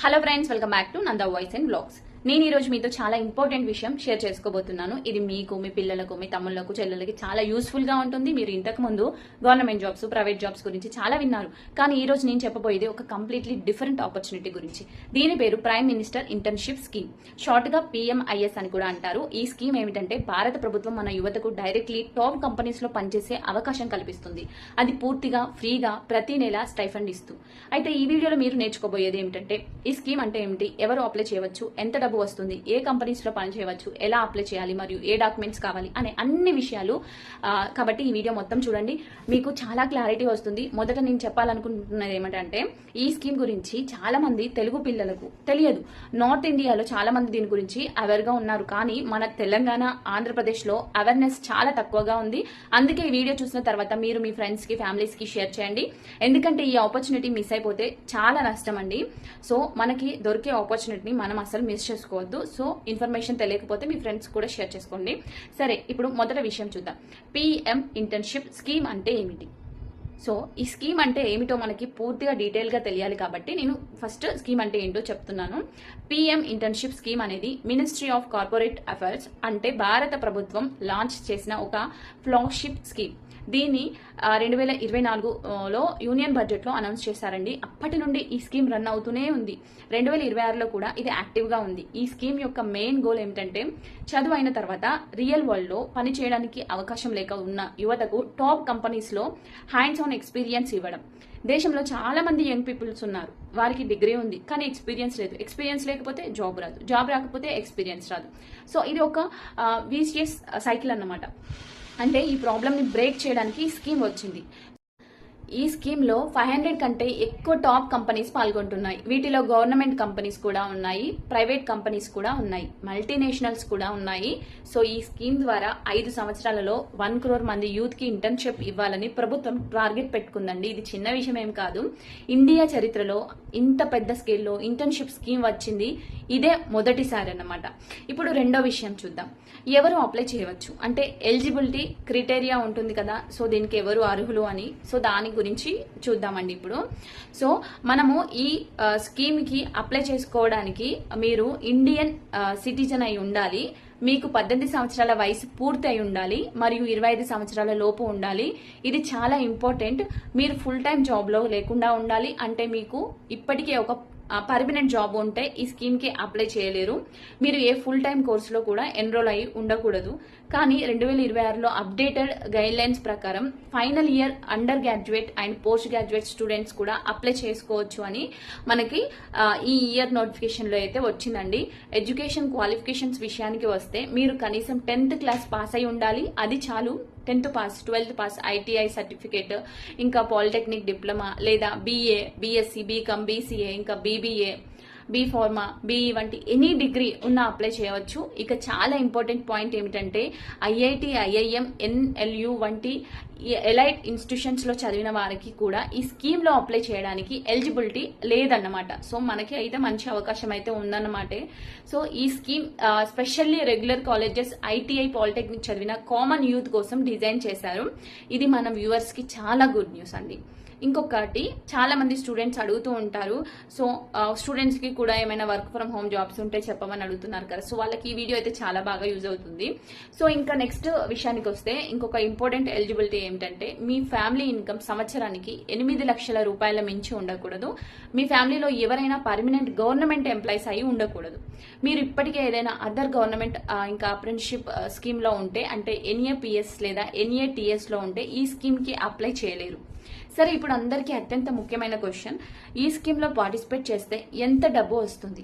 Hello friends, welcome back to Nanda voice and blogs. నేను ఈ రోజు మీతో చాలా ఇంపార్టెంట్ విషయం షేర్ చేసుకోబోతున్నాను. ఇది మీకు, మీ పిల్లలకు, మీ తమ్ముళ్లకు, చెల్లెలకి చాలా యూస్ఫుల్ గా ఉంటుంది. మీరు ఇంతకు ముందు గవర్నమెంట్ జాబ్స్, ప్రైవేట్ జాబ్స్ గురించి చాలా విన్నారు. కానీ ఈ రోజు నేను చెప్పబోయేది ఒక కంప్లీట్లీ డిఫరెంట్ ఆపర్చునిటీ గురించి. దీని పేరు prime minister internship scheme, short గా PMIS అని కూడా అంటారు. ఈ స్కీమ్ ఏమిటంటే భారత ప్రభుత్వం మన యువతకు డైరెక్ట్లీ టాప్ కంపెనీస్ లో పనిచేసే అవకాశం కల్పిస్తుంది. అది పూర్తిగా ఫ్రీగా ప్రతి నెల స్టైఫండ్ ఇస్తూ. అయితే ఈ వీడియోలో మీరు నేర్చుకోబోయేది ఏమిటంటే ఈ స్కీమ్ అంటే ఏమిటి, ఎవరు అప్లై చేయవచ్చు, ఎంత డబ్బు వస్తుంది, ఏ కంపెనీస్ లో పని చేయవచ్చు, ఎలా అప్లై చేయాలి, మరియు ఏ డాక్యుమెంట్స్ కావాలి అనే అన్ని విషయాలు. కాబట్టి ఈ వీడియో మొత్తం చూడండి, మీకు చాలా క్లారిటీ వస్తుంది. మొదట నేను చెప్పాలనుకుంటున్నది ఏమిటంటే ఈ స్కీమ్ గురించి చాలా మంది తెలుగు పిల్లలకు తెలియదు. నార్త్ ఇండియాలో చాలా మంది దీని గురించి అవేర్ గా ఉన్నారు, కానీ మన తెలంగాణ, ఆంధ్రప్రదేశ్ లో అవేర్నెస్ చాలా తక్కువగా ఉంది. అందుకే ఈ వీడియో చూసిన తర్వాత మీరు మీ ఫ్రెండ్స్ కి, ఫ్యామిలీస్ కి షేర్ చేయండి. ఎందుకంటే ఈ ఆపర్చునిటీ మిస్ అయిపోతే చాలా నష్టం అండి. సో మనకి దొరికే ఆపర్చునిటీని మనం అసలు మిస్ చేసుకోవద్దు. సో ఇన్ఫర్మేషన్ తెలియకపోతే మీ ఫ్రెండ్స్ కూడా షేర్ చేసుకోండి. సరే, ఇప్పుడు మొదటి విషయం చూద్దాం. PM ఇంటర్న్షిప్ స్కీమ్ అంటే ఏమిటి? సో ఈ స్కీమ్ అంటే ఏమిటో మనకి పూర్తిగా డీటెయిల్ గా తెలియాలి, కాబట్టి నేను ఫస్ట్ స్కీమ్ అంటే ఏంటో చెప్తున్నాను. PM ఇంటర్న్షిప్ స్కీమ్ అనేది మినిస్ట్రీ ఆఫ్ కార్పొరేట్ అఫైర్స్ అంటే భారత ప్రభుత్వం లాంచ్ చేసిన ఒక ఫ్లాగ్షిప్ స్కీమ్. దీన్ని 2024లో యూనియన్ బడ్జెట్ లో అనౌన్స్ చేశారండి. అప్పటి నుండి ఈ స్కీమ్ రన్ అవుతూనే ఉంది. 2026లో కూడా ఇది యాక్టివ్ గా ఉంది. ఈ స్కీమ్ యొక్క మెయిన్ గోల్ ఏమిటంటే చదువు అయిన తర్వాత రియల్ వరల్డ్ లో పని చేయడానికి అవకాశం లేక ఉన్న యువతకు టాప్ కంపెనీస్ లో హ్యాండ్స్ ఆన్ ఎక్స్పీరియన్స్ ఇవ్వడం. దేశంలో చాలా మంది యంగ్ పీపుల్స్ ఉన్నారు, వారికి డిగ్రీ ఉంది కానీ ఎక్స్పీరియన్స్ లేదు. ఎక్స్పీరియన్స్ లేకపోతే జాబ్ రాదు, జాబ్ రాకపోతే ఎక్స్పీరియన్స్ రాదు. సో ఇది ఒక VCS సైకిల్ అన్నమాట. అంటే ఈ ప్రాబ్లమ్ ని బ్రేక్ చేయడానికి ఈ స్కీమ్ వచ్చింది. ఈ స్కీమ్ లో 500 కంటే ఎక్కువ టాప్ కంపెనీస్ పాల్గొంటున్నాయి. వీటిలో గవర్నమెంట్ కంపెనీస్ కూడా ఉన్నాయి, ప్రైవేట్ కంపెనీస్ కూడా ఉన్నాయి, మల్టీనేషనల్స్ కూడా ఉన్నాయి. సో ఈ స్కీమ్ ద్వారా 5 సంవత్సరాలలో 1 crore మంది యూత్ కి ఇంటర్న్షిప్ ఇవ్వాలని ప్రభుత్వం టార్గెట్ పెట్టుకుందండి. ఇది చిన్న విషయం ఏం కాదు. ఇండియా చరిత్రలో ఇంత పెద్ద స్కేల్లో ఇంటర్న్షిప్ స్కీమ్ వచ్చింది ఇదే మొదటిసారి అన్నమాట. ఇప్పుడు రెండో విషయం చూద్దాం. ఎవరు అప్లై చేయవచ్చు అంటే ఎలిజిబిలిటీ క్రైటీరియా ఉంటుంది కదా. సో దీనికి ఎవరు అర్హులు అని, సో దాని గురించి చూద్దామండి ఇప్పుడు. సో మనము ఈ స్కీమ్ కి అప్లై చేసుకోవడానికి మీరు ఇండియన్ సిటిజన్ అయి ఉండాలి, మీకు 18 సంవత్సరాల వయసు పూర్తి అయి ఉండాలి, మరియు 25 సంవత్సరాల లోపు ఉండాలి. ఇది చాలా ఇంపార్టెంట్. మీరు ఫుల్ టైం జాబ్ లో లేకుండా ఉండాలి, అంటే మీకు ఇప్పటికే ఒక పర్మనెంట్ జాబ్ ఉంటే ఈ స్కీమ్ కి అప్లై చేయలేరు. మీరు ఏ ఫుల్ టైం కోర్సులో కూడా ఎన్రోల్ అయి ఉండకూడదు. కానీ 2026లో అప్డేటెడ్ గైడ్ లైన్స్ ప్రకారం final year under graduate and post graduate students కూడా అప్లై చేసుకోవచ్చు అని మనకి ఈ ఇయర్ నోటిఫికేషన్ లో అయితే వచ్చిందండి. ఎడ్యుకేషన్ క్వాలిఫికేషన్స్ విషయానికి వస్తే మీరు కనీసం 10th క్లాస్ పాస్ అయి ఉండాలి, అది చాలు. 10th pass, 12th pass, ITI certificate, ఇంకా పాలిటెక్నిక్ డిప్లొమా లేదా BA, BSc, BCom, BCA, ఇంకా BBA, B.Pharma, BE వంటి ఎనీ డిగ్రీ ఉన్న అప్లై చేయవచ్చు. ఇక చాలా ఇంపార్టెంట్ పాయింట్ ఏమిటంటే IIT, IIM, NLU వంటి ఎలైట్ ఇన్స్టిట్యూషన్స్ లో చదివిన వారికి కూడా ఈ స్కీమ్ లో అప్లై చేయడానికి ఎలిజిబిలిటీ లేదన్నమాట. సో మనకి అయితే మంచి అవకాశం అయితే ఉందన్నమాట. సో ఈ scheme specially regular colleges, ITI, polytechnic చదివిన కామన్ యూత్ కోసం డిజైన్ చేశారు. ఇది మన వ్యూవర్స్ కి చాలా గుడ్ న్యూస్ అండి. ఇంకొకటి, చాలా మంది స్టూడెంట్స్ అడుగుతూ ఉంటారు, సో స్టూడెంట్స్ కి కూడా ఏమైనా వర్క్ ఫ్రమ్ హోమ్ జాబ్స్ ఉంటే చెప్పమని అడుగుతున్నారు కదా. సో వాళ్ళకి ఈ వీడియో అయితే చాలా బాగా యూజ్ అవుతుంది. సో ఇంకా నెక్స్ట్ విషయానికి వస్తే ఇంకొక ఇంపార్టెంట్ ఎలిజిబిలిటీ ఏమిటంటే మీ ఫ్యామిలీ ఇన్కమ్ సంవత్సరానికి 8 లక్షల రూపాయల మించి ఉండకూడదు. మీ ఫ్యామిలీలో ఎవరైనా పర్మనెంట్ గవర్నమెంట్ ఎంప్లాయీస్ అయి ఉండకూడదు. మీరు ఇప్పటికే ఏదైనా అదర్ గవర్నమెంట్ ఇంకా అప్రెంటిస్షిప్ స్కీమ్ లో ఉంటే, అంటే NAPS లేదా NATS లో ఉంటే ఈ స్కీమ్ కి అప్లై చేయలేరు. సరే, ఇప్పుడు అందరికీ అత్యంత ముఖ్యమైన క్వశ్చన్, ఈ స్కీమ్ లో పార్టిసిపేట్ చేస్తే ఎంత డబ్బు వస్తుంది?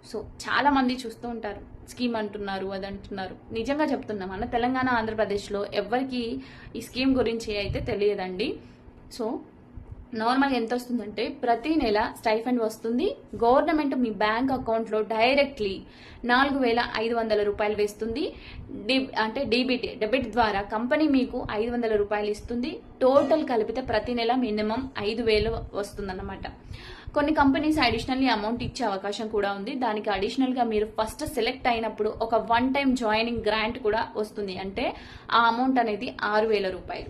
సో చాలా మంది చూస్తూ ఉంటారు, స్కీమ్ అంటున్నారు, అది అంటున్నారు. నిజంగా చెప్తున్నాం, మన తెలంగాణ, ఆంధ్రప్రదేశ్ లో ఎవరికి ఈ స్కీమ్ గురించి అయితే తెలియదండి. సో నార్మల్ ఎంత వస్తుందంటే ప్రతి నెల స్టైఫండ్ వస్తుంది. గవర్నమెంట్ మీ బ్యాంక్ అకౌంట్ లో డైరెక్ట్లీ 4,500 రూపాయలు వేస్తుంది. అంటే డెబిట్ ద్వారా కంపెనీ మీకు 500 రూపాయలు ఇస్తుంది. టోటల్ కలిపితే ప్రతి నెల మినిమం 5,000 వస్తుందన్నమాట. కొన్ని కంపెనీస్ అడిషనల్లీ అమౌంట్ ఇచ్చే అవకాశం కూడా ఉంది. దానికి అడిషనల్ గా మీరు ఫస్ట్ సెలెక్ట్ అయినప్పుడు ఒక 1 టైం జాయినింగ్ గ్రాంట్ కూడా వస్తుంది. అంటే ఆ అమౌంట్ అనేది 6,000 రూపాయలు.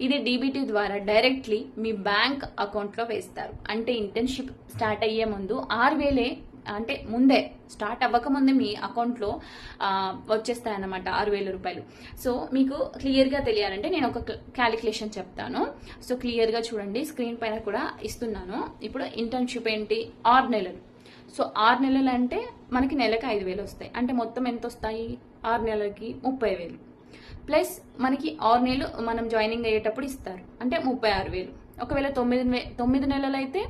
ఇది డీబీటీ ద్వారా డైరెక్ట్లీ మీ బ్యాంక్ అకౌంట్ లో వేస్తారు. అంటే ఇంటర్న్షిప్ స్టార్ట్ అయ్యే ముందు 6,000 అంటే ముందే స్టార్ట్ అవ్వకముందే మీ అకౌంట్లో వచ్చేస్తాయన్నమాట 6,000 రూపాయలు. సో మీకు క్లియర్గా తెలియాలంటే నేను ఒక క్యాలిక్యులేషన్ చెప్తాను. సో క్లియర్గా చూడండి, స్క్రీన్ పైన కూడా ఇస్తున్నాను. ఇప్పుడు ఇంటర్న్షిప్ ఏంటి, 6 నెలలు. సో 6 నెలలు అంటే మనకి నెలకు 5,000 వస్తాయి. అంటే మొత్తం ఎంత వస్తాయి, 6 నెలలకి 30,000 ప్లస్ మనకి 6 నెలలు మనం జాయినింగ్ అయ్యేటప్పుడు ఇస్తారు, అంటే 36,000. ఒకవేళ 9 నెలలు అయితే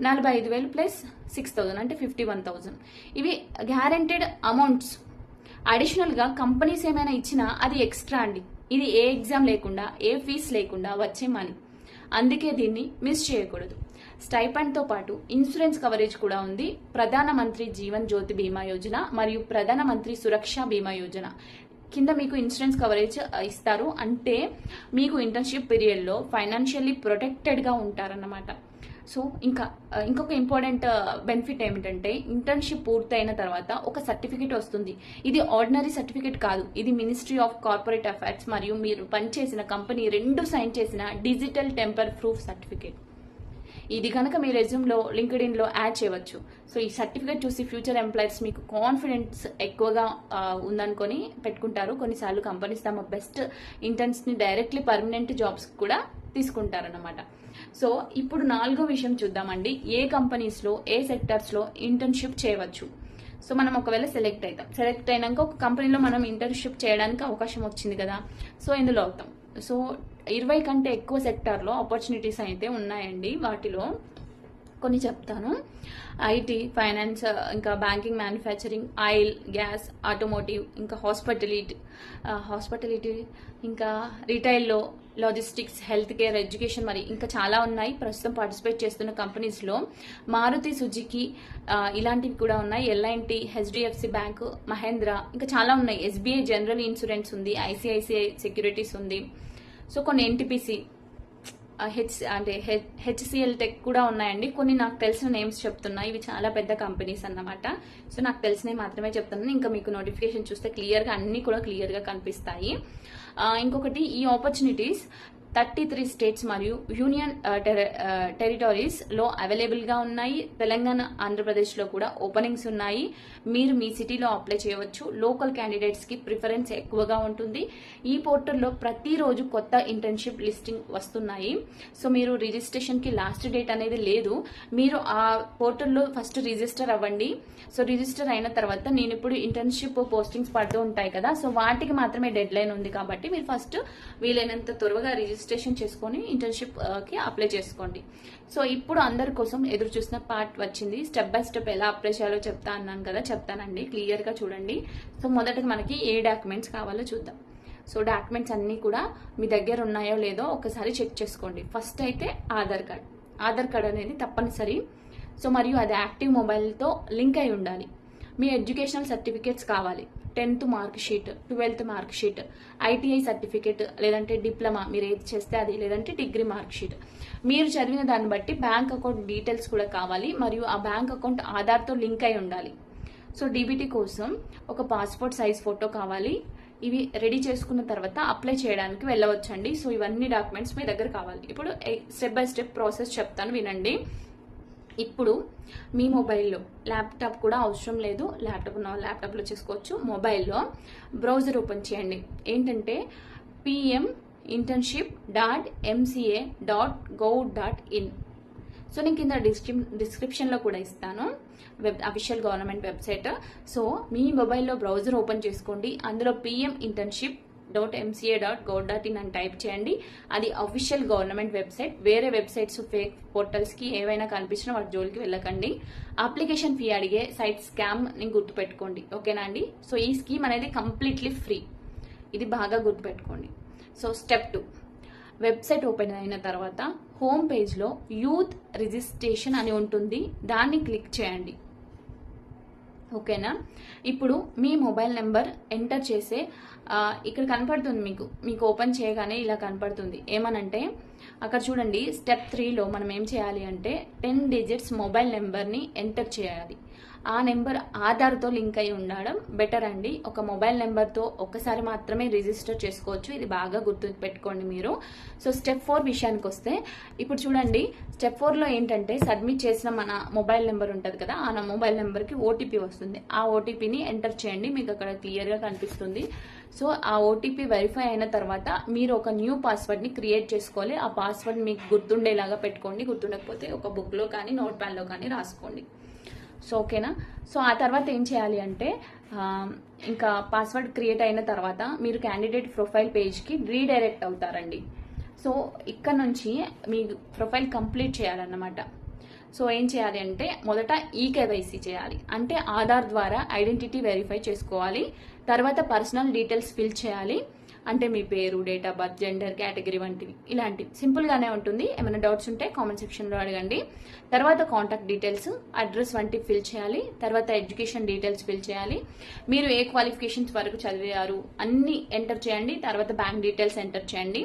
45,000 ప్లస్ 6,000 అంటే 51,000. ఇవి గ్యారెంటెడ్ అమౌంట్స్. అడిషనల్గా కంపెనీస్ ఏమైనా ఇచ్చినా అది ఎక్స్ట్రా అండి. ఇది ఏ ఎగ్జామ్ లేకుండా, ఏ ఫీజ్ లేకుండా వచ్చే మనీ. అందుకే దీన్ని మిస్ చేయకూడదు. స్టైపెండ్తో పాటు ఇన్సూరెన్స్ కవరేజ్ కూడా ఉంది. ప్రధానమంత్రి జీవన్ జ్యోతి బీమా యోజన మరియు ప్రధానమంత్రి సురక్ష బీమా యోజన కింద మీకు ఇన్సూరెన్స్ కవరేజ్ ఇస్తారు. అంటే మీకు ఇంటర్న్షిప్ పీరియడ్లో ఫైనాన్షియల్లీ ప్రొటెక్టెడ్గా ఉంటారన్నమాట. సో ఇంకొక ఇంపార్టెంట్ బెనిఫిట్ ఏమిటంటే ఇంటర్న్షిప్ పూర్తయిన తర్వాత ఒక సర్టిఫికేట్ వస్తుంది. ఇది ఆర్డినరీ సర్టిఫికేట్ కాదు, ఇది మినిస్ట్రీ ఆఫ్ కార్పొరేట్ అఫైర్స్ మరియు మీరు పనిచేసిన కంపెనీ 2 సైన్ చేసిన డిజిటల్ టెంపర్ ప్రూఫ్ సర్టిఫికేట్. ఇది కనుక మీ రెజ్యూమ్లో లింక్డ్ఇన్లో యాడ్ చేయవచ్చు. సో ఈ సర్టిఫికేట్ చూసి ఫ్యూచర్ ఎంప్లాయర్స్ మీకు కాన్ఫిడెన్స్ ఎక్కువగా ఉందనుకొని పెట్టుకుంటారు. కొన్నిసార్లు కంపెనీస్ తమ బెస్ట్ ఇంటర్న్స్ని డైరెక్ట్లీ పర్మనెంట్ జాబ్స్ కూడా తీసుకుంటారన్నమాట. సో ఇప్పుడు 4వ విషయం చూద్దామండి, ఏ కంపెనీస్లో ఏ సెక్టర్స్లో ఇంటర్న్షిప్ చేయవచ్చు. సో మనం ఒకవేళ సెలెక్ట్ అయినాక ఒక కంపెనీలో మనం ఇంటర్న్షిప్ చేయడానికి అవకాశం వచ్చింది కదా, సో ఇందులో అవుతాం. సో 20 కంటే ఎక్కువ సెక్టార్లో ఆపర్చునిటీస్ అయితే ఉన్నాయండి. వాటిలో కొన్ని చెప్తాను. ఐటీ, ఫైనాన్స్, ఇంకా banking, manufacturing, oil, gas, automotive, ఇంకా హాస్పిటాలిటీ, ఇంకా రీటైల్లో, లాజిస్టిక్స్, హెల్త్ కేర్, ఎడ్యుకేషన్, మరి ఇంకా చాలా ఉన్నాయి. ప్రస్తుతం పార్టిసిపేట్ చేస్తున్న కంపెనీస్లో మారుతి సుజుకి ఇలాంటివి కూడా ఉన్నాయి. ఎల్ఐఎన్టీ, హెచ్డిఎఫ్సి బ్యాంక్, మహేంద్ర, ఇంకా చాలా ఉన్నాయి. ఎస్బీఐ జనరల్ ఇన్సూరెన్స్ ఉంది, ఐసిఐసిఐ సెక్యూరిటీస్ ఉంది. సో కొన్ని ఎన్టీపీసీ, హెచ్సిఎల్ టెక్ కూడా ఉన్నాయండి. కొన్ని నాకు తెలిసిన నేమ్స్ చెప్తున్నా, ఇవి చాలా పెద్ద కంపెనీస్ అన్నమాట. సో నాకు తెలిసినవి మాత్రమే చెప్తున్నాను. ఇంకా మీకు నోటిఫికేషన్ చూస్తే క్లియర్గా అన్ని కూడా క్లియర్గా కనిపిస్తాయి. ఇంకొకటి, ఈ ఆపర్చునిటీస్ 33 స్టేట్స్ మరియు యూనియన్ టెరిటరీస్ లో అవైలబుల్ గా ఉన్నాయి. తెలంగాణ, ఆంధ్రప్రదేశ్ లో కూడా ఓపెనింగ్స్ ఉన్నాయి. మీరు మీ సిటీలో అప్లై చేయవచ్చు. లోకల్ క్యాండిడేట్స్ కి ప్రిఫరెన్స్ ఎక్కువగా ఉంటుంది. ఈ పోర్టల్లో ప్రతిరోజు కొత్త ఇంటర్న్షిప్ లిస్టింగ్ వస్తున్నాయి. సో మీరు రిజిస్ట్రేషన్ కి లాస్ట్ డేట్ అనేది లేదు. మీరు ఆ పోర్టల్లో ఫస్ట్ రిజిస్టర్ అవ్వండి. సో రిజిస్టర్ అయిన తర్వాత నేను ఇప్పుడు ఇంటర్న్షిప్ పోస్టింగ్స్ పడుతూ ఉంటాయి కదా, సో వాటికి మాత్రమే డెడ్ లైన్ ఉంది. కాబట్టి మీరు ఫస్ట్ వీలైనంత త్వరగా రిజిస్ట్రేషన్ చేసుకొని ఇంటర్న్షిప్ కి అప్లై చేసుకోండి. సో ఇప్పుడు అందరి కోసం ఎదురు చూసిన పార్ట్ వచ్చింది. స్టెప్ బై స్టెప్ ఎలా అప్లై చేయాలో చెప్తా అన్నాను కదా, చెప్తానండి. క్లియర్ గా చూడండి. సో మొదటగా మనకి ఏ డాక్యుమెంట్స్ కావాలో చూద్దాం. సో డాక్యుమెంట్స్ అన్ని కూడా మీ దగ్గర ఉన్నాయో లేదో ఒకసారి చెక్ చేసుకోండి. ఫస్ట్ అయితే ఆధార్ కార్డ్ అనేది తప్పనిసరి. సో మరియు అది యాక్టివ్ మొబైల్తో లింక్ అయి ఉండాలి. మీ ఎడ్యుకేషనల్ సర్టిఫికేట్స్ కావాలి. 10th mark sheet, 12th mark sheet, ITI certificate, లేదంటే డిప్లొమా మీరు ఏది చేస్తే అది, లేదంటే డిగ్రీ మార్క్ షీట్. మీరు చదివిన దాన్ని బట్టి బ్యాంక్ అకౌంట్ డీటెయిల్స్ కూడా కావాలి. మరియు ఆ బ్యాంక్ అకౌంట్ ఆధార్తో లింక్ అయి ఉండాలి. సో డీబీటీ కోసం ఒక పాస్పోర్ట్ సైజ్ ఫోటో కావాలి. ఇవి రెడీ చేసుకున్న తర్వాత అప్లై చేయడానికి వెళ్ళవచ్చండి. సో ఇవన్నీ డాక్యుమెంట్స్ మీ దగ్గర కావాలి. ఇప్పుడు స్టెప్ బై స్టెప్ ప్రాసెస్ చెప్తాను, వినండి. ఇప్పుడు మీ మొబైల్లో, ల్యాప్టాప్ కూడా అవసరం లేదు, ల్యాప్టాప్ ఉన్న ల్యాప్టాప్లో చేసుకోవచ్చు. మొబైల్లో బ్రౌజర్ ఓపెన్ చేయండి. ఏంటంటే pminternship.mca.gov.in. సో నేను కింద డిస్క్రిప్షన్లో కూడా ఇస్తాను అఫీషియల్ గవర్నమెంట్ వెబ్సైట్. సో మీ మొబైల్లో బ్రౌజర్ ఓపెన్ చేసుకోండి. అందులో pminternship.mca.gov.in అని టైప్ చేయండి. అది అఫీషియల్ గవర్నమెంట్ వెబ్సైట్. వేరే వెబ్సైట్స్, ఫేక్ పోర్టల్స్కి ఏవైనా కనిపించినా వాటి జోలికి వెళ్ళకండి. అప్లికేషన్ ఫీ అడిగే సైట్ స్కామ్ ని గుర్తుపెట్టుకోండి, ఓకేనా అండి. సో ఈ స్కీమ్ అనేది కంప్లీట్లీ ఫ్రీ, ఇది బాగా గుర్తుపెట్టుకోండి. సో స్టెప్ 2, వెబ్సైట్ ఓపెన్ అయిన తర్వాత హోమ్ పేజ్లో యూత్ రిజిస్ట్రేషన్ అని ఉంటుంది, దాన్ని క్లిక్ చేయండి, ఓకేనా. ఇప్పుడు మీ మొబైల్ నెంబర్ ఎంటర్ చేసే ఇక్కడ కనపడుతుంది, మీకు ఓపెన్ చేయగానే ఇలా కనపడుతుంది. ఏమనంటే అక్కడ చూడండి స్టెప్ 3లో మనం ఏం చేయాలి అంటే 10 డిజిట్స్ మొబైల్ నెంబర్ని ఎంటర్ చేయాలి. ఆ నెంబర్ ఆధార్తో లింక్ అయి ఉండడం బెటర్ అండి. ఒక మొబైల్ నెంబర్తో ఒక్కసారి మాత్రమే రిజిస్టర్ చేసుకోవచ్చు. ఇది బాగా గుర్తు పెట్టుకోండి మీరు. సో స్టెప్ 4 విషయానికి వస్తే ఇప్పుడు చూడండి స్టెప్ 4లో ఏంటంటే సబ్మిట్ చేసిన మన మొబైల్ నెంబర్ ఉంటుంది కదా, ఆ మొబైల్ నెంబర్కి ఓటీపీ వస్తుంది. ఆ ఓటీపీని ఎంటర్ చేయండి, మీకు అక్కడ క్లియర్గా కనిపిస్తుంది. సో ఆ ఓటీపీ వెరిఫై అయిన తర్వాత మీరు ఒక న్యూ పాస్వర్డ్ని క్రియేట్ చేసుకోవాలి. ఆ పాస్వర్డ్ మీకు గుర్తుండేలాగా పెట్టుకోండి. గుర్తుండకపోతే ఒక బుక్లో కానీ నోట్ ప్యాడ్లో కానీ రాసుకోండి. సో ఓకేనా. సో ఆ తర్వాత ఏం చేయాలి అంటే ఇంకా పాస్వర్డ్ క్రియేట్ అయిన తర్వాత మీరు క్యాండిడేట్ ప్రొఫైల్ పేజ్కి రీడైరెక్ట్ అవుతారండి. సో ఇక్కడ నుంచి మీ ప్రొఫైల్ కంప్లీట్ చేయాలన్నమాట. సో ఏం చేయాలి అంటే మొదట ఈకేవైసీ చేయాలి, అంటే ఆధార్ ద్వారా ఐడెంటిటీ వెరిఫై చేసుకోవాలి. తర్వాత పర్సనల్ డీటెయిల్స్ ఫిల్ చేయాలి, అంటే మీ పేరు, date of birth, gender, category వంటివి. ఇలాంటివి సింపుల్గానే ఉంటుంది. ఏమైనా డౌట్స్ ఉంటే కామెంట్ సెక్షన్లో అడగండి. తర్వాత కాంటాక్ట్ డీటెయిల్స్, అడ్రస్ వంటివి ఫిల్ చేయాలి. తర్వాత ఎడ్యుకేషన్ డీటెయిల్స్ ఫిల్ చేయాలి. మీరు ఏ క్వాలిఫికేషన్స్ వరకు చదివారు అన్ని ఎంటర్ చేయండి. తర్వాత బ్యాంక్ డీటెయిల్స్ ఎంటర్ చేయండి.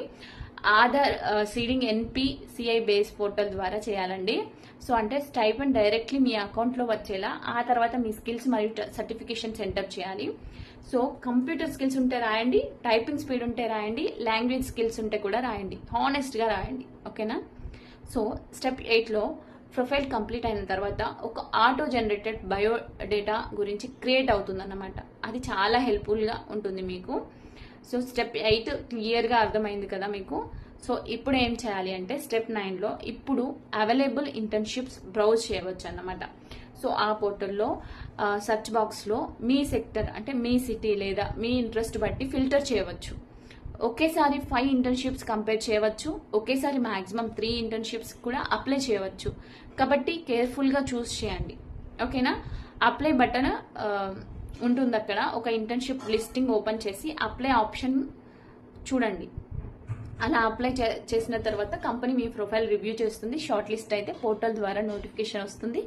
Aadhaar seeding NPCI base portal ద్వారా చేయాలండి. సో అంటే స్టైపెండ్ డైరెక్ట్లీ మీ అకౌంట్లో వచ్చేలా. ఆ తర్వాత మీ స్కిల్స్ మరియు సర్టిఫికేషన్స్ ఎంటర్ చేయాలి. సో కంప్యూటర్ స్కిల్స్ ఉంటే రాయండి, టైపింగ్ స్పీడ్ ఉంటే రాయండి, లాంగ్వేజ్ స్కిల్స్ ఉంటే కూడా రాయండి, హానెస్ట్గా రాయండి. ఓకేనా. సో స్టెప్ 8లో ప్రొఫైల్ కంప్లీట్ అయిన తర్వాత ఒక ఆటో జనరేటెడ్ బయోడేటా గురించి క్రియేట్ అవుతుందన్నమాట. అది చాలా హెల్ప్ఫుల్గా ఉంటుంది మీకు. సో స్టెప్ 8 క్లియర్గా అర్థమైంది కదా మీకు. సో ఇప్పుడు ఏం చేయాలి అంటే స్టెప్ 9లో ఇప్పుడు అవైలబుల్ ఇంటర్న్షిప్స్ బ్రౌజ్ చేయవచ్చు అన్నమాట. సో ఆ పోర్టల్లో సర్చ్ బాక్స్లో మీ సెక్టర్ అంటే మీ సిటీ లేదా మీ ఇంట్రెస్ట్ బట్టి ఫిల్టర్ చేయవచ్చు. ఒకేసారి 5 ఇంటర్న్షిప్స్ కంపేర్ చేయవచ్చు. ఒకేసారి మాక్సిమం 3 ఇంటర్న్షిప్స్ కూడా అప్లై చేయవచ్చు. కాబట్టి కేర్ఫుల్గా చూస్ చేయండి. ఓకేనా. అప్లై బటన్ ఉంటుంది అక్కడ. ఒక ఇంటర్న్షిప్ లిస్టింగ్ ఓపెన్ చేసి అప్లై ఆప్షన్ చూడండి. అలా అప్లై చేసిన తర్వాత కంపెనీ మీ ప్రొఫైల్ రివ్యూ చేస్తుంది. షార్ట్ లిస్ట్ అయితే పోర్టల్ ద్వారా నోటిఫికేషన్ వస్తుంది.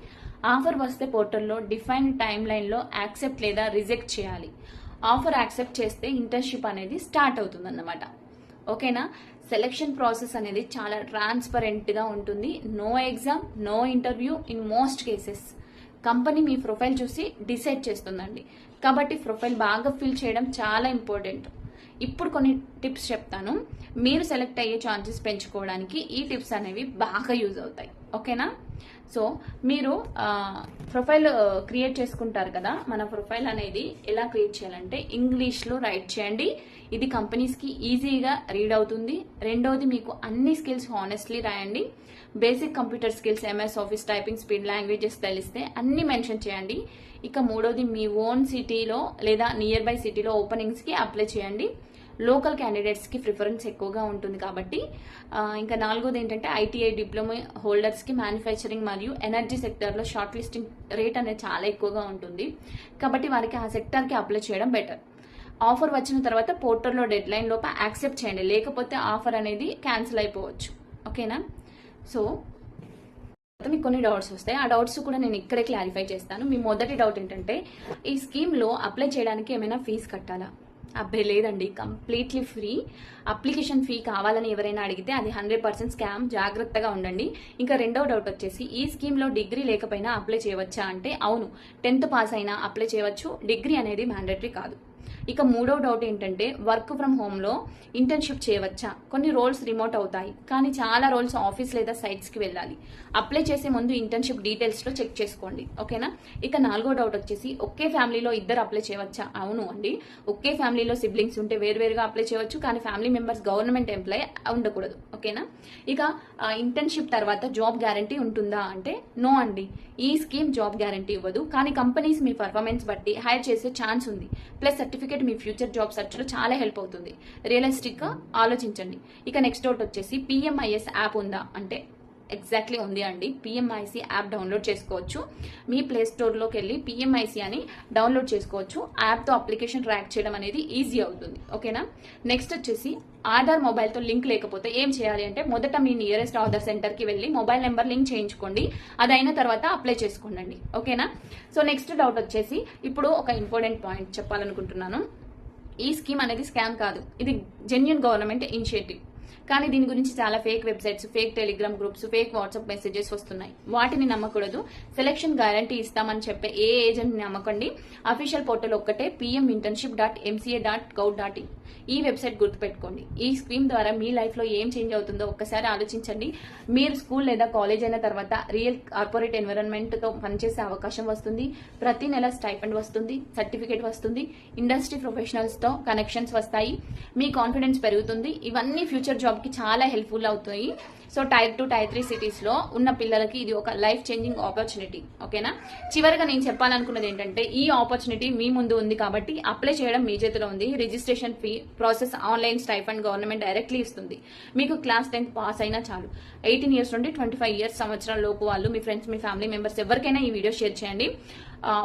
ఆఫర్ వస్తే పోర్టల్లో డిఫైన్డ్ టైం లైన్లో యాక్సెప్ట్ లేదా రిజెక్ట్ చేయాలి. ఆఫర్ యాక్సెప్ట్ చేస్తే ఇంటర్న్షిప్ అనేది స్టార్ట్ అవుతుంది అన్నమాట. ఓకేనా. సెలెక్షన్ ప్రాసెస్ అనేది చాలా ట్రాన్స్పరెంట్గా ఉంటుంది. No exam, no interview in most cases. Company మీ ప్రొఫైల్ చూసి డిసైడ్ చేస్తుందండి. కాబట్టి ప్రొఫైల్ బాగా ఫిల్ చేయడం చాలా ఇంపార్టెంట్. ఇప్పుడు కొన్ని టిప్స్ చెప్తాను. మీరు సెలెక్ట్ అయ్యే ఛాన్సెస్ పెంచుకోవడానికి ఈ టిప్స్ అనేవి బాగా యూజ్ అవుతాయి. ఓకేనా. సో మీరు ప్రొఫైల్ క్రియేట్ చేసుకుంటారు కదా, మన ప్రొఫైల్ అనేది ఎలా క్రియేట్ చేయాలంటే ఇంగ్లీష్లో రైట్ చేయండి. ఇది కంపెనీస్కి ఈజీగా రీడ్ అవుతుంది. రెండోది మీకు అన్ని స్కిల్స్ హానెస్ట్లీ రాయండి. Basic computer skills, MS office, typing speed, languages తెలిస్తే అన్ని మెన్షన్ చేయండి. ఇక మూడోది మీ ఓన్ సిటీలో లేదా నియర్ బై సిటీలో ఓపెనింగ్స్కి అప్లై చేయండి. లోకల్ క్యాండిడేట్స్కి ప్రిఫరెన్స్ ఎక్కువగా ఉంటుంది కాబట్టి. ఇంకా నాలుగోది ఏంటంటే ITI డిప్లొమా హోల్డర్స్కి మ్యానుఫ్యాక్చరింగ్ మరియు ఎనర్జీ సెక్టర్లో షార్ట్ లిస్టింగ్ రేట్ అనేది చాలా ఎక్కువగా ఉంటుంది. కాబట్టి వారికి ఆ సెక్టర్కి అప్లై చేయడం బెటర్. ఆఫర్ వచ్చిన తర్వాత పోర్టల్లో డెడ్ లైన్ లోపల యాక్సెప్ట్ చేయండి, లేకపోతే ఆఫర్ అనేది క్యాన్సిల్ అయిపోవచ్చు. ఓకేనా. సో మీకు కొన్ని డౌట్స్ వస్తాయి. ఆ డౌట్స్ కూడా నేను ఇక్కడే క్లారిఫై చేస్తాను. మీ మొదటి డౌట్ ఏంటంటే ఈ స్కీమ్లో అప్లై చేయడానికి ఏమైనా ఫీజు కట్టాలా? అబ్బే లేదండి, కంప్లీట్లీ ఫ్రీ. అప్లికేషన్ ఫీ కావాలని ఎవరైనా అడిగితే అది 100% స్కామ్. జాగ్రత్తగా ఉండండి. ఇంకా రెండవ డౌట్ వచ్చేసి ఈ స్కీమ్లో డిగ్రీ లేకపోయినా అప్లై చేయవచ్చా అంటే అవును, 10th పాస్ అయినా అప్లై చేయవచ్చు. డిగ్రీ అనేది మ్యాండేటరీ కాదు. ఇక మూడో డౌట్ ఏంటంటే వర్క్ ఫ్రమ్ హోమ్లో ఇంటర్న్షిప్ చేయవచ్చా? కొన్ని రోల్స్ రిమోట్ అవుతాయి, కానీ చాలా రోల్స్ ఆఫీస్ లేదా సైట్స్కి వెళ్ళాలి. అప్లై చేసే ముందు ఇంటర్న్షిప్ డీటెయిల్స్లో చెక్ చేసుకోండి. ఓకేనా. ఇక నాలుగో డౌట్ వచ్చేసి ఒకే ఫ్యామిలీలో ఇద్దరు అప్లై చేయవచ్చా? అవును అండి, ఒకే ఫ్యామిలీలో సిబ్లింగ్స్ ఉంటే వేరువేరుగా అప్లై చేయవచ్చు, కానీ ఫ్యామిలీ మెంబర్స్ గవర్నమెంట్ ఎంప్లాయ్ ఉండకూడదు. ఓకేనా. ఇక ఇంటర్న్షిప్ తర్వాత జాబ్ గ్యారంటీ ఉంటుందా అంటే నో అండి, ఈ స్కీమ్ జాబ్ గ్యారంటీ ఇవ్వదు, కానీ కంపెనీస్ మీ పర్ఫార్మెన్స్ బట్టి హైర్ చేసే ఛాన్స్ ఉంది. ప్లస్ సర్టిఫికేట్ మీ ఫ్యూచర్ జాబ్ సర్చ్లో చాలా హెల్ప్ అవుతుంది. రియలిస్టిక్గా ఆలోచించండి. ఇక నెక్స్ట్ డౌట్ వచ్చేసి PMIS యాప్ ఉందా అంటే ఎగ్జాక్ట్లీ ఉంది అండి. PMIC యాప్ డౌన్లోడ్ చేసుకోవచ్చు. మీ ప్లే స్టోర్లోకి వెళ్ళి PMIC అని డౌన్లోడ్ చేసుకోవచ్చు. యాప్తో అప్లికేషన్ ట్రాక్ చేయడం అనేది ఈజీ అవుతుంది. ఓకేనా. నెక్స్ట్ వచ్చేసి ఆధార్ మొబైల్తో లింక్ లేకపోతే ఏం చేయాలి అంటే మొదట మీ నియరెస్ట్ ఆధార్ సెంటర్కి వెళ్ళి మొబైల్ నెంబర్ లింక్ చేయించుకోండి. అది అయిన తర్వాత అప్లై చేసుకోండి. ఓకేనా. సో నెక్స్ట్ డౌట్ వచ్చేసి ఇప్పుడు ఒక ఇంపార్టెంట్ పాయింట్ చెప్పాలనుకుంటున్నాను. ఈ స్కీమ్ అనేది స్కామ్ కాదు, ఇది జెన్యూన్ గవర్నమెంట్ ఇనిషియేటివ్. కానీ దీని గురించి చాలా fake websites, fake Telegram groups, fake WhatsApp messages వస్తున్నాయి. వాటిని నమ్మకూడదు. సెలక్షన్ గ్యారంటీ ఇస్తామని చెప్పే ఏ ఏజెంట్ నమ్మకండి. అఫీషియల్ పోర్టల్ ఒక్కటే pminternship.mca.gov.in. ఈ వెబ్సైట్ గుర్తుపెట్టుకోండి. ఈ స్కీమ్ ద్వారా మీ లైఫ్ లో ఏం చేంజ్ అవుతుందో ఒక్కసారి ఆలోచించండి. మీరు స్కూల్ లేదా కాలేజ్ అయిన తర్వాత రియల్ కార్పొరేట్ ఎన్విరాన్మెంట్ తో పనిచేసే అవకాశం వస్తుంది. ప్రతి నెల స్టైఫండ్ వస్తుంది, సర్టిఫికేట్ వస్తుంది, ఇండస్ట్రీ ప్రొఫెషనల్స్ తో కనెక్షన్స్ వస్తాయి, మీ కాన్ఫిడెన్స్ పెరుగుతుంది. ఇవన్నీ ఫ్యూచర్ జాబ్ కి చాలా హెల్ప్ఫుల్ అవుతాయి. సో టైర్ 2, టైర్ 3 సిటీస్ లో ఉన్న పిల్లలకి ఇది ఒక లైఫ్ చేంజింగ్ ఆపర్చునిటీ. ఓకేనా? చివరిగా నేను చెప్పాలనుకున్నది ఏంటంటే, ఈ ఆపర్చునిటీ మీ ముందు ఉంది కాబట్టి అప్లై చేయడం మీ చేతిలో ఉంది. Registration fee, process online, stipend government directly ఇస్తుంది. మీకు క్లాస్ 10th పాస్ అయినా చాలు. 18 ఇయర్స్ నుండి 25 ఇయర్స్ సంవత్సరాల లోపు వాళ్ళు, మీ ఫ్రెండ్స్, మీ ఫ్యామిలీ మెంబర్స్ ఎవరికైనా ఈ వీడియో షేర్ చేయండి.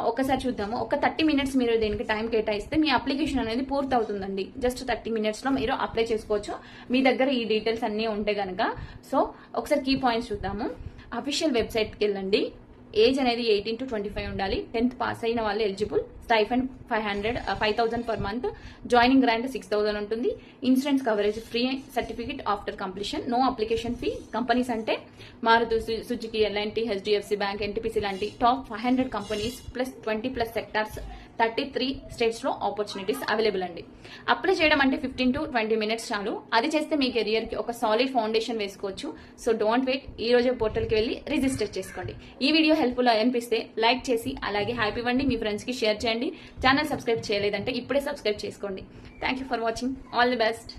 ఒకసారి చూద్దాము. ఒక 30 మినిట్స్ మీరు దీనికి టైం కేటాయిస్తే మీ అప్లికేషన్ అనేది పూర్తి అవుతుందండి. జస్ట్ 30 మినిట్స్ లో మీరు అప్లై చేసుకోవచ్చు, మీ దగ్గర ఈ డీటెయిల్స్ అన్ని ఉంటే గనక. సో ఒకసారి కీ పాయింట్స్ చూద్దాము. అఫీషియల్ వెబ్సైట్ కి వెళ్ళండి. ఏజ్ అనేది 18 to 25 ఉండాలి. 10th పాస్ అయిన వాళ్ళు eligible. Stipend 5,000 per month. Joining grant 6,000 ఉంటుంది. Insurance coverage free, certificate after completion. No application fee. Companies అంటే Maruti Suzuki, LNT, HDFC bank, NTPC లాంటి top 500 companies plus 20+ sectors, 33 states లో ఆపర్చునిటీస్ అవైలబుల్ అండి. Apply చేయడం అంటే 15 to 20 minutes చాలు. అది చేస్తే మీ కెరియర్ కి ఒక సాలిడ్ ఫౌండేషన్ వేసుకోవచ్చు. సో డోంట్ వెయిట్, ఈ రోజు పోర్టల్ కి వెళ్ళి రిజిస్టర్ చేసుకోండి. ఈ వీడియో హెల్ప్ఫుల్ అనిపిస్తే లైక్ చేసి అలాగే హ్యాపీ ఇవ్వండి, మీ ఫ్రెండ్స్ కి షేర్ చేయండి. ఛానల్ సబ్స్క్రైబ్ చేయలేదంటే ఇప్పుడే సబ్స్క్రైబ్ చేసుకోండి. Thank you for watching. All the best.